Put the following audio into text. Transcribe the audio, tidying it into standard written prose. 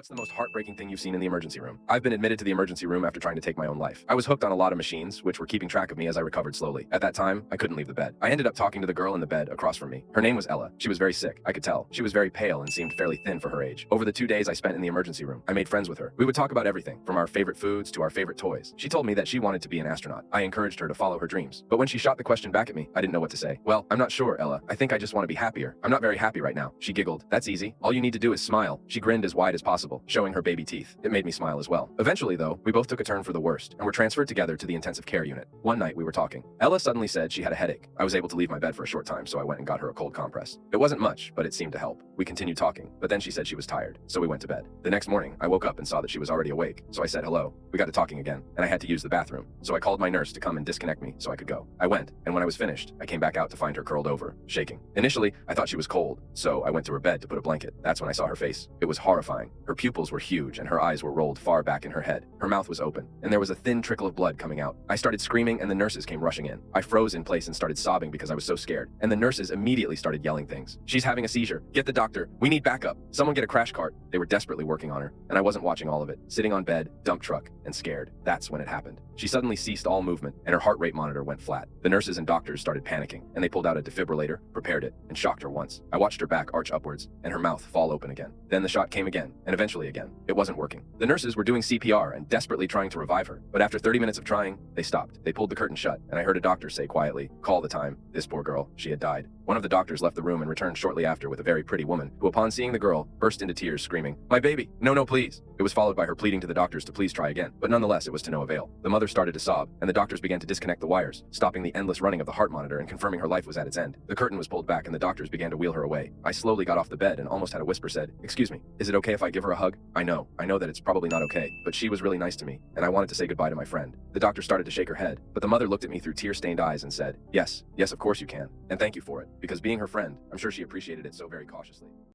What's the most heartbreaking thing you've seen in the emergency room? I've been admitted to the emergency room after trying to take my own life. I was hooked on a lot of machines, which were keeping track of me as I recovered slowly. At that time, I couldn't leave the bed. I ended up talking to the girl in the bed across from me. Her name was Ella. She was very sick, I could tell. She was very pale and seemed fairly thin for her age. Over the 2 days I spent in the emergency room, I made friends with her. We would talk about everything, from our favorite foods to our favorite toys. She told me that she wanted to be an astronaut. I encouraged her to follow her dreams. But when she shot the question back at me, I didn't know what to say. Well, I'm not sure, Ella. I think I just want to be happier. I'm not very happy right now. She giggled. That's easy. All you need to do is smile. She grinned as wide as possible, showing her baby teeth. It made me smile as well. Eventually, though, we both took a turn for the worst and were transferred together to the intensive care unit. One night we were talking. Ella suddenly said she had a headache. I was able to leave my bed for a short time, so I went and got her a cold compress. It wasn't much, but it seemed to help. We continued talking, but then she said she was tired, so we went to bed. The next morning, I woke up and saw that she was already awake, so I said hello. We got to talking again, and I had to use the bathroom, so I called my nurse to come and disconnect me so I could go. I went, and when I was finished, I came back out to find her curled over, shaking. Initially, I thought she was cold, so I went to her bed to put a blanket. That's when I saw her face. It was horrifying. Her pupils were huge, and her eyes were rolled far back in her head. Her mouth was open, and there was a thin trickle of blood coming out. I started screaming, and the nurses came rushing in. I froze in place and started sobbing because I was so scared, and the nurses immediately started yelling things. She's having a seizure. Get the doctor. We need backup. Someone get a crash cart. They were desperately working on her, and I wasn't watching all of it. Sitting on bed, dump truck, and scared. That's when it happened. She suddenly ceased all movement, and her heart rate monitor went flat. The nurses and doctors started panicking, and they pulled out a defibrillator, prepared it, and shocked her once. I watched her back arch upwards, and her mouth fall open again. Then the shot came again, and eventually again. It wasn't working. The nurses were doing CPR and desperately trying to revive her, but after 30 minutes of trying, they stopped. They pulled the curtain shut, and I heard a doctor say quietly, "Call the time. This poor girl, she had died." One of the doctors left the room and returned shortly after with a very pretty woman, who upon seeing the girl, burst into tears screaming, "My baby! No, no, please!" It was followed by her pleading to the doctors to please try again, but nonetheless it was to no avail. The mother started to sob, and the doctors began to disconnect the wires, stopping the endless running of the heart monitor and confirming her life was at its end. The curtain was pulled back and the doctors began to wheel her away. I slowly got off the bed and almost had a whisper said, "Excuse me, is it okay if I give her a hug?" I know that it's probably not okay, but she was really nice to me, and I wanted to say goodbye to my friend. The doctor started to shake her head, but the mother looked at me through tear-stained eyes and said, yes, of course you can, and thank you for it, because being her friend, I'm sure she appreciated it so very cautiously.